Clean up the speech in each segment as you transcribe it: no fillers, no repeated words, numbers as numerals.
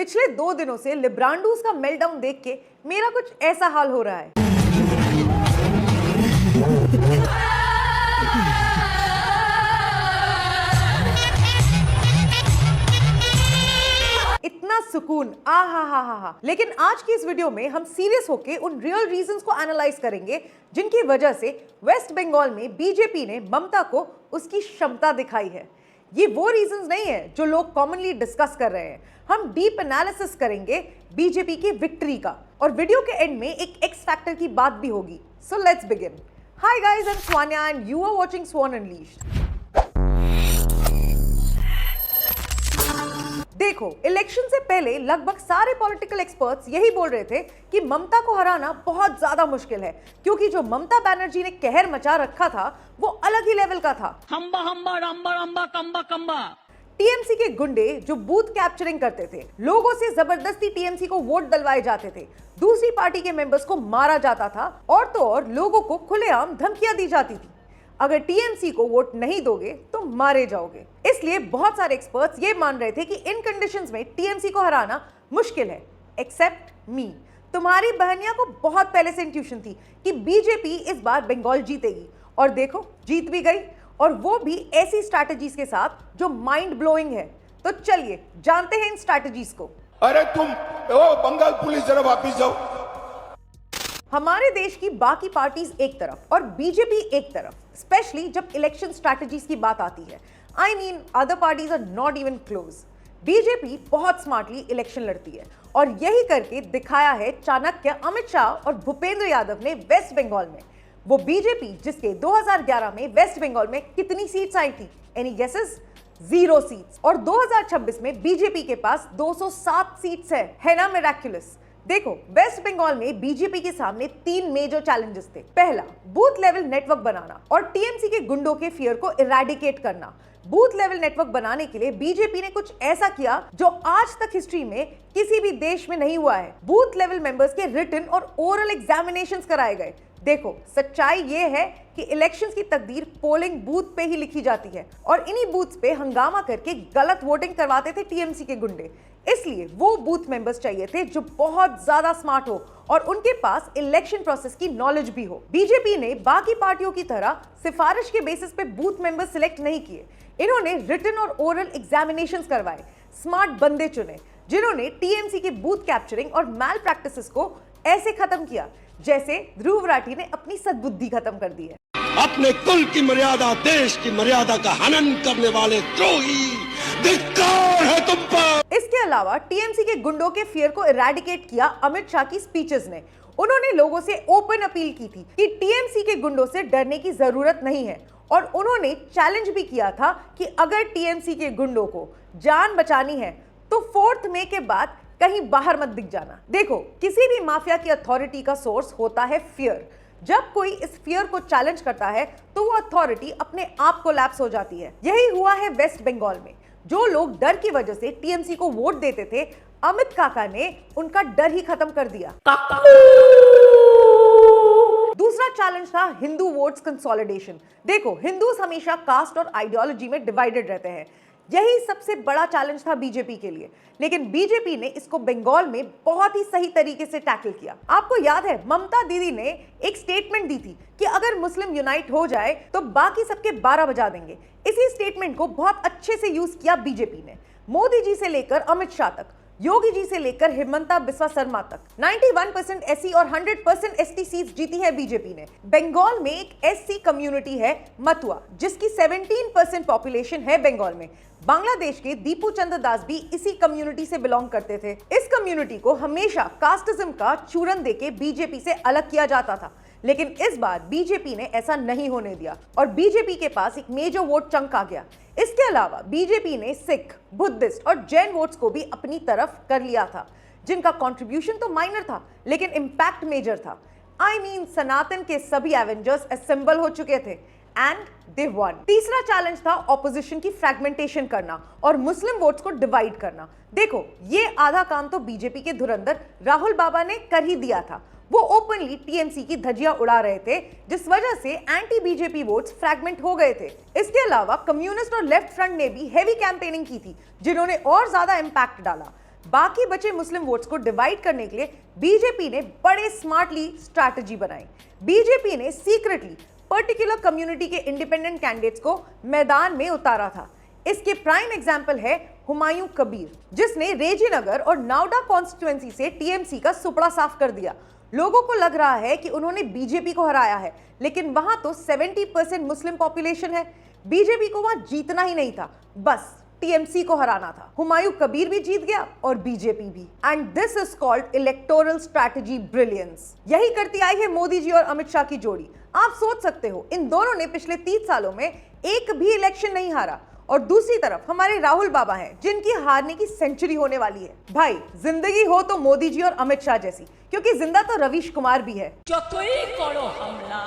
पिछले 2 दिनों से लिब्रांडूस का मेल्टडाउन देख के मेरा कुछ ऐसा हाल हो रहा है। इतना सुकून, हा। लेकिन आज की इस वीडियो में हम सीरियस होके उन रियल रीजंस को एनालाइज करेंगे जिनकी वजह से वेस्ट बंगाल में बीजेपी ने ममता को उसकी क्षमता दिखाई है। ये वो रीजंस नहीं है जो लोग कॉमनली डिस्कस कर रहे हैं। हम डीप एनालिसिस करेंगे बीजेपी की विक्ट्री का, और वीडियो के एंड में एक एक्स फैक्टर की बात भी होगी। So let's begin. Hi guys, I am Swanya and you are watching Swan Unleashed. देखो, इलेक्शन से पहले लगभग सारे पॉलिटिकल एक्सपर्ट्स यही बोल रहे थे कि ममता को हराना बहुत ज्यादा मुश्किल है, क्योंकि जो ममता बनर्जी ने कहर मचा रखा था वो अलग ही लेवल का था। हम्बा हम्बा रंबा रंबा कंबा कंबा। टीएमसी के गुंडे जो बूथ कैप्चरिंग करते थे, लोगों से जबरदस्ती टीएमसी को वोट दिलवाए जाते थे, दूसरी पार्टी के मेंबर्स को मारा जाता था, और तो और लोगों को खुलेआम धमकियां दी जाती थी, अगर टीएमसी को वोट नहीं दोगे तो मारे जाओगे। इसलिए बहुत सारे एक्सपर्ट्स ये मान रहे थे कि इन कंडीशंस में टीएमसी को हराना मुश्किल है, एक्सेप्ट मी। तुम्हारी बहनिया को बहुत पहले से इंट्यूशन थी कि बीजेपी इस बार बंगाल जीतेगी, और देखो जीत भी गई, और वो भी ऐसी स्ट्रैटेजीज के साथ जो माइंड ब्लोइंग है। तो चलिए जानते हैं इन स्ट्रैटेजीज को। अरे तुम बंगाल पुलिस जरा वापिस जाओ। हमारे देश की बाकी पार्टीज एक तरफ और बीजेपी एक तरफ, स्पेशली जब इलेक्शन स्ट्रैटेजीज की बात आती है। I mean other parties are not even close. BJP बहुत स्मार्टली इलेक्शन लड़ती है, और यही करके दिखाया है चाणक्य अमित शाह और भूपेंद्र यादव ने वेस्ट बंगाल में। वो बीजेपी जिसके 2011 में वेस्ट बंगाल में कितनी सीट्स आई थी? Any guesses? 0 सीट्स। और 2026 में बीजेपी के पास 207 सीट्स है ना मिरेक्युलस। देखो, वेस्ट बंगाल में बीजेपी के सामने 3 मेजर चैलेंजेस थे। पहला, बूथ लेवल नेटवर्क बनाना और टीएमसी के गुंडों के फियर को इरेडिकेट करना। बूथ लेवल नेटवर्क बनाने के लिए बीजेपी ने कुछ ऐसा किया जो आज तक हिस्ट्री में किसी भी देश में नहीं हुआ है। बूथ लेवल मेंबर्स के रिटन और ओरल एग्जामिनेशंस कराए गए। देखो, सच्चाई ये है कि इलेक्शंस की तकदीर पोलिंग बूथ पे ही लिखी जाती है, और इन्हीं बूथ्स पे हंगामा करके गलत वोटिंग करवाते थे टीएमसी के गुंडे। इसलिए वो बूथ मेंबर्स चाहिए थे जो बहुत ज्यादा स्मार्ट हो और उनके पास इलेक्शन प्रोसेस की नॉलेज भी हो। बीजेपी ने बाकी पार्टियों की तरह सिफारिश के बेसिस पे बूथ मेंबर्स सिलेक्ट नहीं किए। इन्होंने रिटन और ओरल एग्जामिनेशंस करवाए, स्मार्ट बंदे चुने जिन्होंने टीएमसी के बूथ कैप्चरिंग और मैल प्रैक्टिसेस को ऐसे खत्म किया जैसे ध्रुव राठी ने अपनी सद्बुद्धि खत्म कर दी है। अपने कुल की मर्यादा, देश की मर्यादा का हनन करने वाले द्रोही, धिक्कार है तुम पर। इसके अलावा टीएमसी के गुंडों के फियर को इरेडिकेट किया अमित शाह की स्पीचेस ने। उन्होंने लोगों से ओपन अपील की थी कि टीएमसी के गुंडों से डरने की जरूरत नहीं है, और उन्होंने चैलेंज भी किया था कि अगर टीएमसी के गुंडों को जान बचानी है तो 4 मई के बाद कहीं बाहर मत दिख जाना। देखो, किसी भी माफिया की अथॉरिटी का सोर्स होता है फियर। जब कोई इस फियर को चैलेंज करता है तो वो अथॉरिटी अपने आप को लैप्स हो जाती है। यही हुआ है वेस्ट बंगाल में। जो लोग डर की वजह से टीएमसी को वोट देते थे, अमित काका ने उनका डर ही खत्म कर दिया। दूसरा चैलेंज था हिंदू वोट्स कंसोलिडेशन। देखो, हिंदूज हमेशा कास्ट और आइडियोलॉजी में डिवाइडेड रहते हैं। यही सबसे बड़ा चैलेंज था बीजेपी के लिए, लेकिन बीजेपी ने इसको बंगाल में बहुत ही सही तरीके से टैकल किया। आपको याद है, ममता दीदी ने एक स्टेटमेंट दी थी कि अगर मुस्लिम यूनाइट हो जाए तो बाकी सबके 12 बजा देंगे। इसी स्टेटमेंट को बहुत अच्छे से यूज किया बीजेपी ने। मोदी जी से लेकर अमित शाह तक, योगी जी से लेकर हिमंता बिस्वा शर्मा तक 91% एससी और 100% एसटी सीट्स जीती है बीजेपी ने। बंगाल में एक एससी कम्युनिटी है मतुआ, जिसकी 17% पॉपुलेशन है बंगाल में। बांग्लादेश के दीपू चंद्र दास भी इसी कम्युनिटी से बिलोंग करते थे। इस कम्युनिटी को हमेशा कास्टिज्म का चूरन देके बीजेपी से अलग किया जाता था, लेकिन इस बार बीजेपी ने ऐसा नहीं होने दिया, और बीजेपी के पास एक मेजर वोट चंक आ गया। इसके अलावा बीजेपी ने सिख, बुद्धिस्ट और जैन वोट्स को भी अपनी तरफ कर लिया था, जिनका कंट्रीब्यूशन तो माइनर था लेकिन इंपैक्ट मेजर था। आई मीन सनातन के सभी एवेंजर्स असेंबल हो चुके थे एंड दे वन। तीसरा चैलेंज था ऑपोजिशन की फ्रैगमेंटेशन करना और मुस्लिम वोट्स को डिवाइड करना। देखो, ये आधा काम तो बीजेपी के धुरंधर राहुल बाबा ने कर ही दिया था। वो ओपनली टीएमसी की धज्जियां उड़ा रहे थे, जिस वजह से एंटी बीजेपी वोट्स फ्रैगमेंट हो गए थे। इसके अलावा कम्युनिस्ट और लेफ्ट फ्रंट ने भी हेवी कैंपेनिंग की थी, जिन्होंने और ज्यादा इंपैक्ट डाला। बाकी बचे मुस्लिम वोट्स को डिवाइड करने के लिए बीजेपी ने बड़े स्मार्टली स्ट्रैटेजी बनाई। बीजेपी ने सीक्रेटली पर्टिकुलर कम्युनिटी के इंडिपेंडेंट कैंडिडेट्स को मैदान में उतारा था। इसके प्राइम एग्जाम्पल है हुमायूं कबीर, जिसने रेजीनगर और नावडा कॉन्स्टिट्यूएंसी से टीएमसी का सुपड़ा साफ कर दिया। लोगों को लग रहा है कि उन्होंने बीजेपी को हराया है, लेकिन वहां तो 70% मुस्लिम पॉपुलेशन है। बीजेपी को वहां जीतना ही नहीं था, बस टीएमसी को हराना था। हुमायूं कबीर भी जीत गया और बीजेपी भी। And this is called electoral strategy brilliance. यही करती आई है मोदी जी और अमित शाह की जोड़ी। आप सोच सकते हो, इन दोनों ने पिछले 30 सालों में एक भी इलेक्शन नहीं हारा, और दूसरी तरफ हमारे राहुल बाबा हैं, जिनकी हारने की सेंचुरी होने वाली है। भाई, जिंदगी हो तो मोदी जी और अमित शाह जैसी, क्योंकि जिंदा तो रवीश कुमार भी है। करो हमला।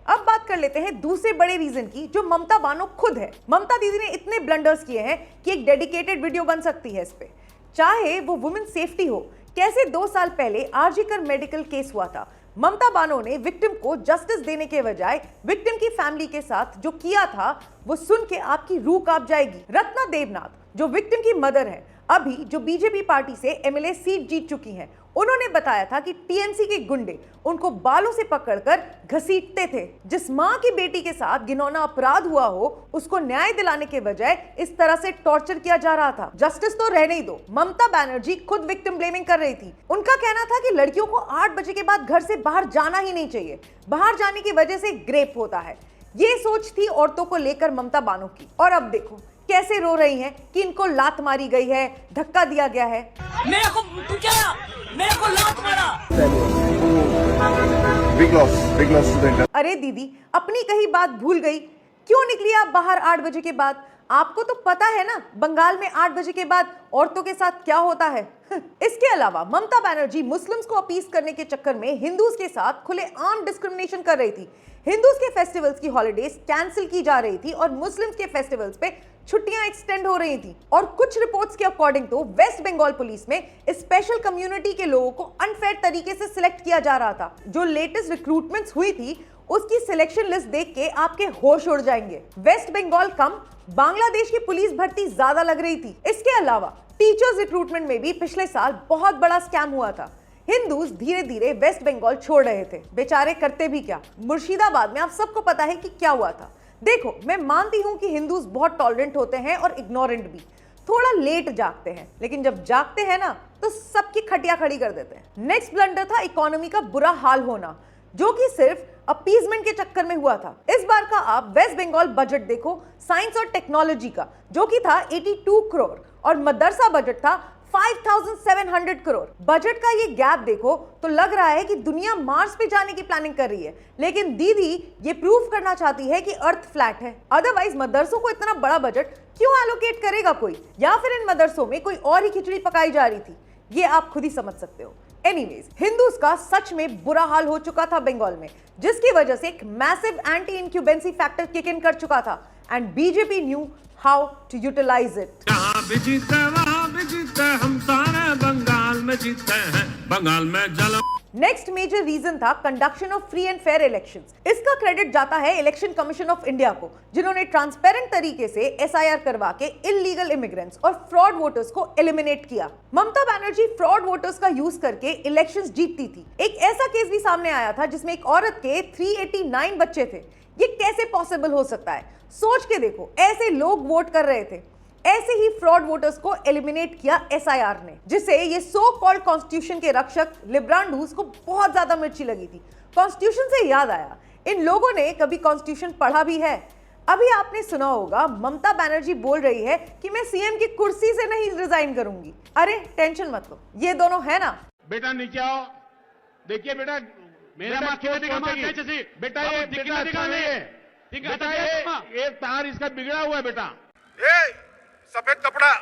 अब बात कर लेते हैं दूसरे बड़े रीजन की, जो ममता बानो खुद है। ममता दीदी ने इतने ब्लंडर्स किए हैं कि एक डेडिकेटेड वीडियो बन सकती है इस पे। चाहे वो वुमेन सेफ्टी हो, कैसे 2 साल पहले आरजीकर मेडिकल केस हुआ था, ममता बानो ने विक्टिम को जस्टिस देने के बजाय विक्टिम की फैमिली के साथ जो किया था, वो सुन के आपकी रूह कांप जाएगी। रत्ना देवनाथ, जो विक्टिम की मदर है, अभी जो बीजेपी पार्टी से एमएलए सीट जीत चुकी हैं, उन्होंने बताया था कि टीएमसी के गुंडे उनको बालों से पकड़कर घसीटते थे। जिस मां की बेटी के साथ घिनौना अपराध हुआ हो, उसको न्याय दिलाने के बजाय इस तरह से टॉर्चर किया जा रहा था। जस्टिस तो रहने ही दो, ममता बनर्जी खुद विक्टिम ब्लेमिंग कर रही थी। उनका कहना था कि लड़कियों को 8 बजे के बाद घर से बाहर जाना ही नहीं चाहिए, बाहर जाने की वजह से ग्रेप होता है। ये सोच थी औरतों को लेकर ममता बानो की। और अब देखो कैसे रो रही हैं कि इनको लात मारी गई है, धक्का दिया गया है। मेरे को लात मारा। Big loss student. अरे दीदी, अपनी कही बात भूल गई, क्यों निकली आप बाहर 8 बजे के बाद? आपको तो पता है ना, बंगाल में 8 बजे के बाद औरतों के साथ क्या होता है। इसके अलावा ममता बनर्जी मुस्लिम्स को अपीस करने के चक्कर में हिंदूज के साथ खुलेआम डिस्क्रिमिनेशन कर रही थी। हिंदूज के फेस्टिवल्स की हॉलिडेज कैंसिल की जा रही थी और मुस्लिम्स के फेस्टिवल्स पे छुट्टियां एक्सटेंड हो रही थी। और कुछ रिपोर्ट्स के अकॉर्डिंग तो वेस्ट बंगाल पुलिस में स्पेशल कम्युनिटी के लोगों को अनफेयर तरीके से सिलेक्ट किया जा रहा था। जो लेटेस्ट रिक्रूटमेंट्स हुई थी, उसकी सिलेक्शन लिस्ट देख के आपके होश उड़ जाएंगे। वेस्ट बंगाल कम बांग्लादेश की पुलिस भर्ती ज्यादा लग रही थी। इसके अलावा टीचर्स रिक्रूटमेंट में भी पिछले साल बहुत बड़ा स्कैम हुआ था। हिंदूज धीरे धीरे वेस्ट बंगाल छोड़ रहे थे, बेचारे करते भी क्या। मुर्शिदाबाद में आप सबको पता है कि क्या हुआ था। देखो, मैं मानती हूं कि हिंदूज बहुत टॉलरेंट होते हैं और इग्नोरेंट भी, थोड़ा लेट जागते हैं, लेकिन जब जागते हैं ना तो सबकी खटिया खड़ी कर देते हैं। नेक्स्ट ब्लंडर था इकोनॉमी का बुरा हाल होना, जो कि सिर्फ अपीजमेंट के चक्कर में हुआ था। इस बार का आप वेस्ट बंगाल बजट देखो, साइंस और टेक्नोलॉजी का, जो कि था 82 करोड़ और मदरसा बजट था 5700 करोड़। बजट का ये गैप देखो तो लग रहा है कि दुनिया मार्स पे जाने की प्लानिंग कर रही है, लेकिन दीदी ये प्रूव करना चाहती है कि अर्थ फ्लैट है। अदरवाइज मदरसों को इतना बड़ा बजट क्यों एलोकेट करेगा कोई, या फिर इन मदरसों में कोई और ही खिचड़ी पकाई जा रही थी, ये आप खुद ही समझ सकते हो। एनीवेज, हिंदूज का सच में बुरा हाल हो चुका था बंगाल में, जिसकी वजह से एक massive anti incumbency factor kick in कर चुका था and BJP knew how to utilise it. यहाँ भी जीते वहाँ भी जीते, हम सारे बंगाल में जीते हैं, बंगाल में जल। नेक्स्ट मेजर रीजन था conduction of free and fair elections. इसका क्रेडिट जाता है इलेक्शन कमीशन ऑफ इंडिया को, जिन्होंने ट्रांसपेरेंट तरीके से एसआईआर करवा के इलीगल इमिग्रेंट्स और फ्रॉड वोटर्स को एलिमिनेट किया। ममता बनर्जी फ्रॉड वोटर्स का यूज करके इलेक्शंस जीतती थी। एक ऐसा केस भी सामने आया था जिसमें एक औरत के 389 बच्चे थे। ये कैसे पॉसिबल हो सकता है? सोच के देखो, ऐसे लोग वोट कर रहे थे। ऐसे ही फ्रॉड वोटर्स को एलिमिनेट किया एसआईआर ने, जिससे ये सो कॉल्ड कॉन्स्टिट्यूशन के रक्षक लिब्रांडूस को बहुत ज्यादा मिर्ची लगी थी। कॉन्स्टिट्यूशन से याद आया, इन लोगों ने कभी कॉन्स्टिट्यूशन पढ़ा भी है? अभी आपने सुना होगा ममता बनर्जी बोल रही है कि मैं सीएम की कुर्सी से नहीं रिजाइन करूंगी। अरे टेंशन मत लो, ये दोनों है ना। बेटा नीचे आओ, देखिए बेटा, मेरा माँ क्यों दिखा माँ कैसे सी? बेटा ये बेटा बेटा ये तार इसका बिगड़ा हुआ है बेटा। सफेद कपड़ा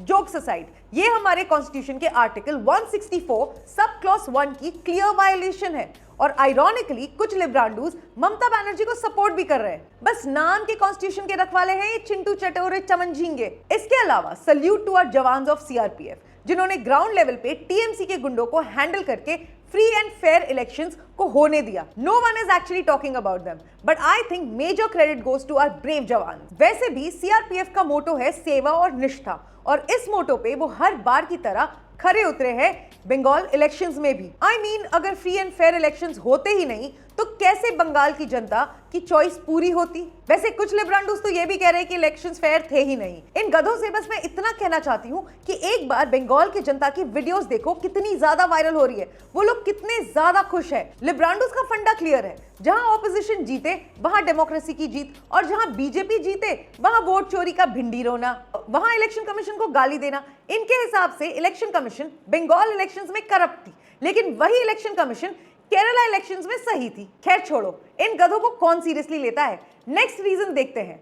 जोक्स असाइड, ये हमारे कॉन्स्टिट्यूशन के आर्टिकल 164 सब क्लॉज 1 की क्लियर वायलेशन है और आयरॉनिकली कुछ लिब्रांडूज ममता बनर्जी को सपोर्ट भी कर रहे हैं। बस नाम के कॉन्स्टिट्यूशन के रखवाले हैं ये चिंटू चटोरे चमन झींगे। इसके अलावा salute to our jawans of CRPF, जिन्होंने ग्राउंड लेवल पे टीएमसी के गुंडों को हैंडल करके फ्री एंड फेयर इलेक्शंस को होने दिया। No one is actually talking about them, but I think major credit goes to our brave jawan. वैसे भी सीआरपीएफ का मोटो है सेवा और निष्ठा, और इस मोटो पे वो हर बार की तरह खरे उतरे हैं बंगाल इलेक्शंस में भी। आई मीन अगर फ्री एंड फेयर इलेक्शंस होते ही नहीं तो कैसे बंगाल की जनता की चॉइस पूरी होती। वैसे कुछ लिब्रांडोस तो ये भी कह रहे हैं कि इलेक्शंस फेयर थे ही नहीं। इन गधों से बस मैं इतना कहना चाहती हूँ कि एक बार बंगाल की जनता की वीडियोस देखो, कितनी ज्यादा वायरल हो रही है, वो लोग कितने ज्यादा खुश है। लिब्रांडोस का फंडा क्लियर है, जहां ऑपोजिशन जीते वहां डेमोक्रेसी की जीत, और जहां बीजेपी जीते वहां वोट चोरी का भिंडी रोना, वहां इलेक्शन कमीशन को गाली देना। इनके हिसाब से इलेक्शन कमीशन बंगाल इलेक्शंस में करप्ट थी, लेकिन वही इलेक्शन कमीशन केरला इलेक्शंस में सही थी। खैर छोड़ो, इन गधों को कौन सीरियसली लेता है। नेक्स्ट रीजन देखते हैं।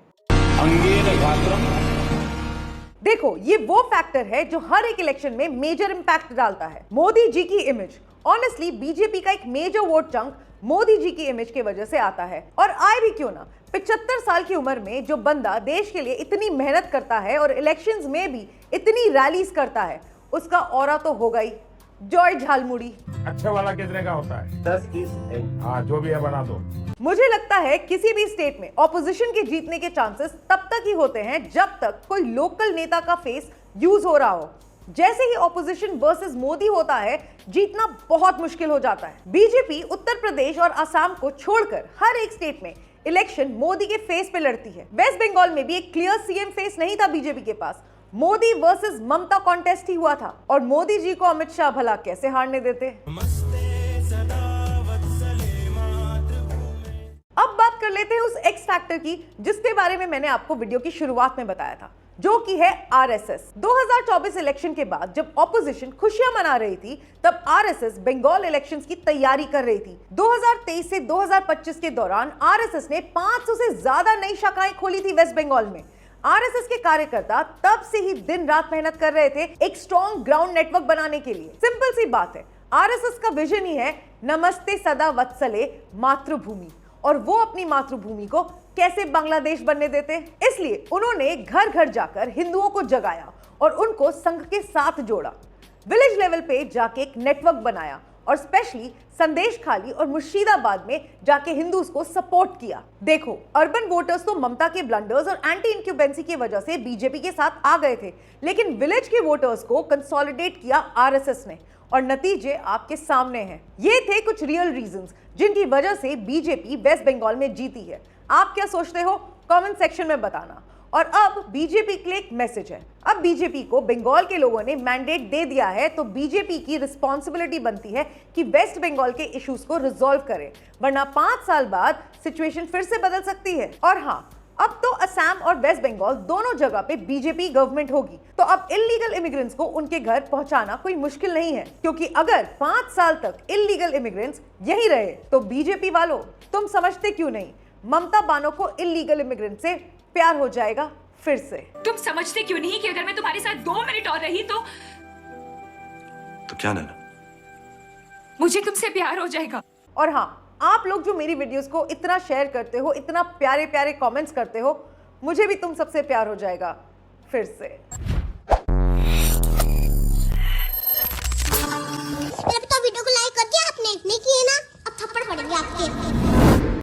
देखो, ये वो फैक्टर है जो हर एक इलेक्शन में मेजर इंपैक्ट डालता है, मोदी जी की इमेज। ऑनेस्टली बीजेपी का एक major vote chunk Modi ji की इमेज की वजह से आता है, और आए भी क्यों ना। 75 साल की उम्र में जो बंदा देश के लिए इतनी मेहनत करता है और इलेक्शंस में भी इतनी रैलीज करता है, उसका ऑरा तो होगा ही। जॉय झालमुड़ी। अच्छे वाला कितने का होता है? 10-20। हाँ, जो भी है बना दो। मुझे लगता है किसी भी स्टेट में ऑपोजिशन के जीतने के चांसेस तब तक ही होते हैं जब तक कोई लोकल नेता का फेस यूज हो रहा हो। जैसे ही ऑपोजिशन वर्सेस मोदी होता है, जीतना बहुत मुश्किल हो जाता है। बीजेपी उत्तर प्रदेश और असम को छोड़कर हर एक स्टेट में इलेक्शन मोदी के फेस पे लड़ती है। वेस्ट बंगाल में भी एक क्लियर सीएम फेस नहीं था बीजेपी के पास। मोदी वर्सेस ममता कॉन्टेस्ट ही हुआ था, और मोदी जी को अमित शाह भला कैसे हारने देते। अब बात कर लेते हैं उस एक्स फैक्टर की जिसके बारे में मैंने आपको वीडियो की शुरुआत में बताया था, जो कि है आरएसएस। 2024 इलेक्शन के बाद जब ऑपोजिशन खुशियां मना रही थी, तब आरएसएस बंगाल इलेक्शंस की तैयारी कर रही थी। 2023 से 2025 के दौरान आरएसएस ने 500 से ज्यादा नई शाखाएं खोली थी वेस्ट बंगाल में। आरएसएस के कार्यकर्ता तब से ही दिन रात मेहनत कर रहे थे एक स्ट्रॉन्ग ग्राउंड नेटवर्क बनाने के लिए। सिंपल सी बात है, आरएसएस का विजन ही है नमस्ते सदा वत्सले मातृभूमि, और वो अपनी मातृभूमि को कैसे बांग्लादेश बनने देते। इसलिए उन्होंने घर घर जाकर हिंदुओं को जगाया और उनको संघ के साथ जोड़ा। विलेज लेवल पे जाके एक नेटवर्क बनाया और स्पेशली संदेशखाली और मुर्शिदाबाद में जाके हिंदूज को सपोर्ट किया। देखो, अर्बन वोटर्स तो ममता के ब्लंडर्स और एंटी इंक्यूबेंसी की वजह से बीजेपी के साथ आ गए थे, लेकिन विलेज के वोटर्स को कंसोलिडेट किया आरएसएस ने, और नतीजे आपके सामने हैं। ये थे कुछ रियल रीजंस जिनकी वजह से बीजेपी वेस्ट बंगाल में जीती है। आप क्या सोचते हो, कमेंट सेक्शन में बताना। और अब बीजेपी के लिए एक मैसेज है। अब बीजेपी को बंगाल के लोगों ने मैंडेट दे दिया है, तो बीजेपी की रिस्पॉन्सिबिलिटी बनती है कि वेस्ट बंगाल के इश्यूज को रिजॉल्व करे, वरना 5 साल बाद सिचुएशन फिर से बदल सकती है। और हाँ, अब तो असम और वेस्ट बंगाल दोनों जगह पे बीजेपी गवर्नमेंट होगी, तो अब इलीगल इमिग्रेंट्स को उनके घर पहुंचाना कोई मुश्किल नहीं है, क्योंकि अगर 5 साल तक इलीगल इमिग्रेंट्स यहीं रहे तो बीजेपी वालों, तुम समझते क्यों नहीं, ममता बानो को इलीगल इमिग्रेंट से प्यार हो जाएगा फिर से। तुम समझते क्यों नहीं कि अगर मैं तुम्हारे साथ 2 मिनट और रही तो क्या नैना, मुझे तुमसे प्यार हो जाएगा। और हाँ, आप लोग जो मेरी वीडियोस को इतना शेयर करते हो, इतना प्यारे प्यारे कमेंट्स करते हो, मुझे भी तुम सबसे प्यार हो जाएगा फिर से। वीडियो को लाइक कर दिया आपने? नहीं किए ना? अब थप्पड़ पड़ेंगे आपके।